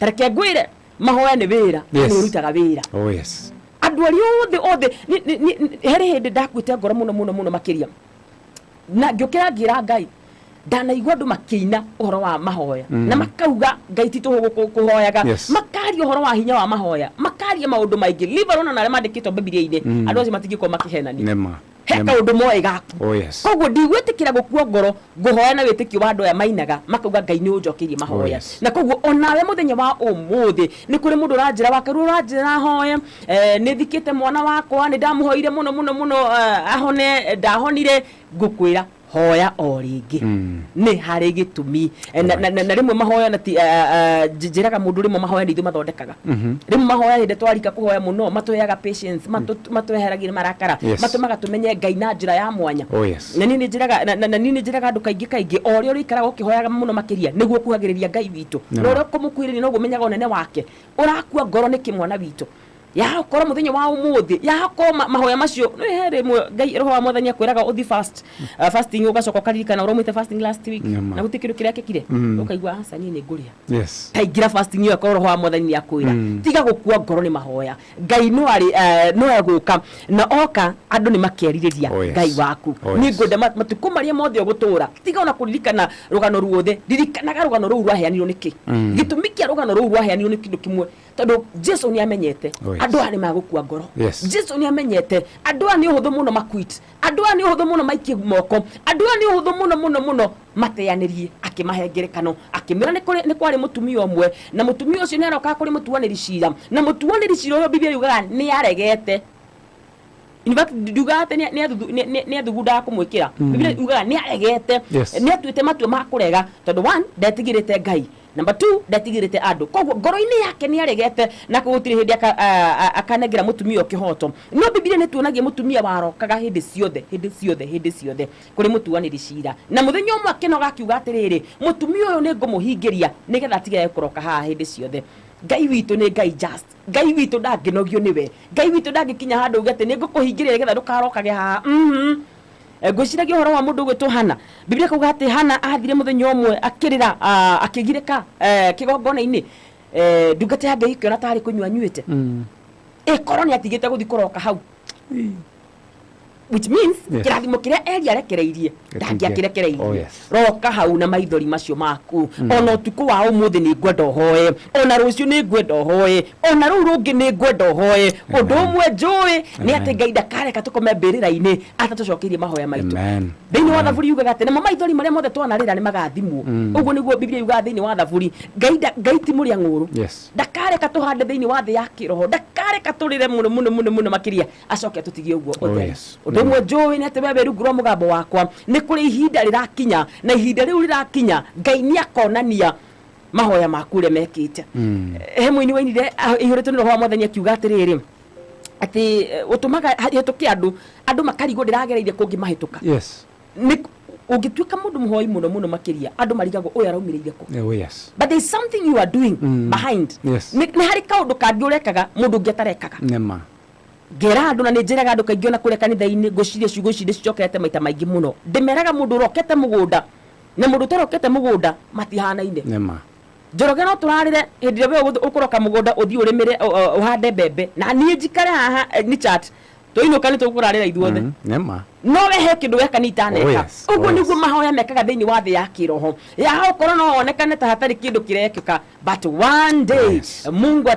tareke ngwire mahoya ni wira ni urutaga wira. Oh yes. Andu ari othe here hindi ndakwite ngoro muno makiria na ngiukira ngira Ngai ndanaigua andu makiina uhoro wa mahoya na makauga Ngai titu kuhoyaga makaria uhoro wa hinya wa mahoya makaria maundu maingi liver ona na mandikitwo Bibilia-ini andu acio matingiko makihenania heka undu moe gaku. Oh yes. Koguo ndigwitikira gukua ngoro nguhoya na witikio wa andu aya mainaga makauga Ngai ni unjokirie mahoya. Na koguo onawe muthenya wa umuthi ni kuri mundu ranjira wakaru ranjira hoya ni thikite mwana wakwa ni ndamuhoire muno ahone ndahonire ngukwira hoya o ringi ni hari gitumi na rimwe mahoya na njiraga mundu rimwe mahoya ni mathondekaga rimwe mahoya hindi twarika kuhoya muno matoyaga patience matweheragira marakara matumaga tumenye Ngai na njira ya mwanya. Na nini njiraga andu kaingi ori ori ikara ukihoyaga muno makiria niguo kuhagiriria Ngai witu no kumukwirira no gumenyaga onene wake urakua ngoro ni kimwana witu ya ukora muthenya wa umuthi ya koma mahoya macio no here Ngai roho wa mwathani akwiraga uthi fasting ugacoka karirikana uromite fasting last week na gutikiru kiria kekire ukaigua hasa nini nguria kaingira fasting yo roho wa mwathani akwira tiga gukua ngoro ni mahoya Ngai no ari no aguka na oka andu ni makeririria Ngai waku ni ngode matuko maria mothe ugutura tiga ona kuririkana rugano ruothe ririkanaga rugano ruu rwaheanirwo niki gitumi kia rugano ruu rwaheanirwo ni kindu kimwe tondu Jesu ni amenyete andu ani magukua ngoro Jesu ni amenyete andu ani uhuthu muno makwit andu ani uhuthu muno maikie moko andu ani uhuthu muno mateanirie akimahengerekano akimira ni kwari mutumia umwe na mutumia ucio ni aroka kuri mutuaniri cira na mutuaniri cira uyo Biblia yugaga ni aregete. In fact dugate ni athugunda kumwikira Biblia yugaga ni aregete ni atuite matua ma kurega tondu 1 ndetigirite Ngai number 2 ndatigirite andu koguo ngoro-ini yake ni aregete na kugutire hindi akanegera mutumia okihoto no Biblia ni tuonagia mutumia warokaga hindi ciothe kuri mutuaniri cira na muthenya umwe akinoga akiuga atiriri mutumia uyu ni ngumuhingiria nigetha atigire kuroka haha hindi ciothe. Ngai witu ni Ngai just Ngai witu ndanginogio niwe Ngai witu ndangikinya handu ugate ni ngukuhingiria nigetha ndukarokage haha ngwiciragia uhoro wa mundu gwitwo Hana Biblia kauga ati Hana athire muthenya umwe akirira akigirika kigongona-ini ndungate ya Ngai ikiona tari kunywa nyuite koroni atigite guthi kuroka hau which means kirathimo kiria eri arekereirie ndangiakirekereirie roka hau na maithori macio maku ona utuku wa umuthi ni ngwenda hoye ona rucio ni ngwenda hoye ona ru rungi ni ngwenda hoye undu umwe njui ni ati Ngai ndakareka tukome mbirira-ini atatucokirie mahoya maitu thiini wa Thaburi yugaga ati na maithori maria mothe twanarira ni magathimwo uguo niguo Biblia yugaga thiini wa Thaburi Ngai ti muria nguru ndakareka tuhande thiini wa thi ya kiroho ndakareka turire muno makiria acoke tutigie uguo ndumwe njui ni ati wewe rungu rwa mugambo wakwa ni kuri ihinda rirakinya na ihinda riu rirakinya Ngai ni akonania mahoya maku ria mekite he muini wainire ihuritwo ni roho wa mwathani akiuga atiriri ati utumaga hituke andu makarigo ndiragereire kungi mahituka ni ungituika mundu muhoi muno makiria andu marigagwo uyu araumireire ku but there is something you are doing behind ni hari kaundu kangi urekaga mundu ungi atarekaga ngera andu na ninjiraga andu kaingi ona kure kanitha-ini nguciria ciugo ici ndicokete maita maingi muno ndimeraga mundu urokete mugunda na mundu utarokete mugunda matihanaine njoroge no turarire hindi ria we ukuroka mugunda uthii urimire uhande mbembe na nie njikare haha ni chat toinuka ni tukurarira ithuothe no wehe kindu weka ni itaneka uguo niguo mahoya mekaga thiini wa thi ya kiroho ya ukorwo no onekane ta hatari kindu kirekeka but one day Mungu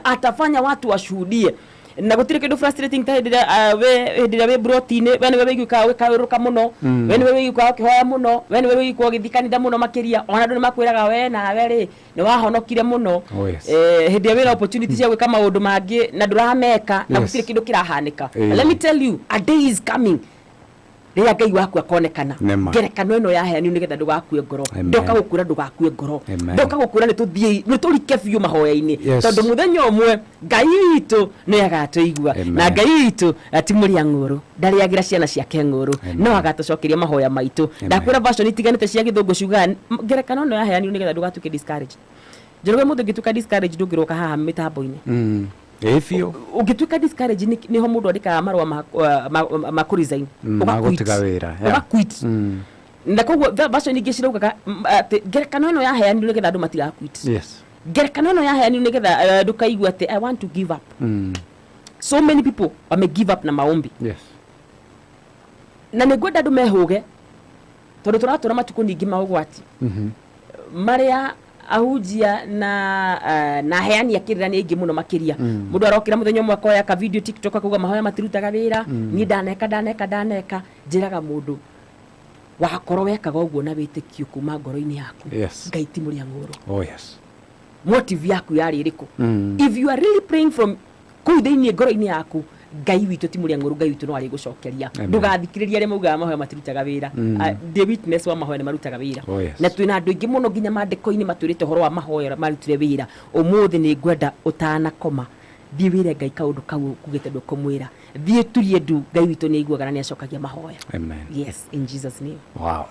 atafanya watu washuhudie na gutire kindu frustrating ta hindi ria we brotine wene we wiguka wikaruka muno wene we wiguka ukihoya muno wene we wiguka ugithikanitha muno makiria ona andu ni makwiraga we na we ri ni wahonokire muno hindi ria wina opportunity cia gwika maundu mangi na ndurameka na gutire kindu kirahanika. Let me tell you, a day is coming ria Ngai waku akonekana ngerekano ino yaheanio nigetha ndugakue ngoro ndoka gukura ndugakue ngoro ndoka gukura ni turike biu mahoya-ini tondu muthenya umwe Ngai witu ni agatuigua na Ngai witu ati muria nguru ndariagira ciana ciake nguru no agatucokeria mahoya maitu ndakwira version itiganite cia githungu ciuga ngerekano ino yaheanio nigetha ndugatuke discouraged njoroge mundu ngituka discouraged ndungiroka haha mitambo-ini efio ugituka discourage ni ho mundu andika marwa makurizain magutiga wira quit na koguo version ingi ciraugaga ati ngerekano ino yaheanirwo nigetha andu matiga quit ngerekano ĩno yaheanirwo nĩgetha ndũkaigua atĩ I want to give up. So many people wame give up na maombi. Yes. Na nĩngwenda andũ mehũge tondũ tũratũra matukũ ningĩ maũgwati marĩa ahunjia na heani akĩrĩra nĩ aingĩ mũno makĩria. Mũndũ arokĩra mũthenya ũmwe akoya ka video TikTok akauga mahoya matirutaga wĩra, niĩ ndaneka njĩraga mũndũ wakorwo wekaga ũguo na wĩtĩkio kuma ngoro-inĩ yaku. Yes. Ngai ti mũrĩa ng'ũrũ. Oh yes. Motive yaku yarĩ ĩrĩkũ? If you are really praying from kũu thĩinĩ ngoro-inĩ yaku, Ngai witũ ti mũrĩa ng'ũrũ, Ngai witũ no arĩ gũcokeria. Ndũgathikĩrĩria arĩa maugaga mahoya matirutaga wĩra. The witness wa mahoya nĩ marutaga wĩra. Oh yes. Na twĩna andũ aingĩ mũno nginya mandĩko-inĩ matwĩrĩte ũhoro wa mahoya marutire wĩra. Ũmũthĩ nĩ ngwenda ũtanakoma thiĩ wĩre Ngai kaũndũ kau kugĩte ndũkũmwĩra. Thiĩ turie ndu, Ngai witũ nĩ aiguaga na nĩ acokagia mahoya. Amen. Yes, in Jesus name. Wow.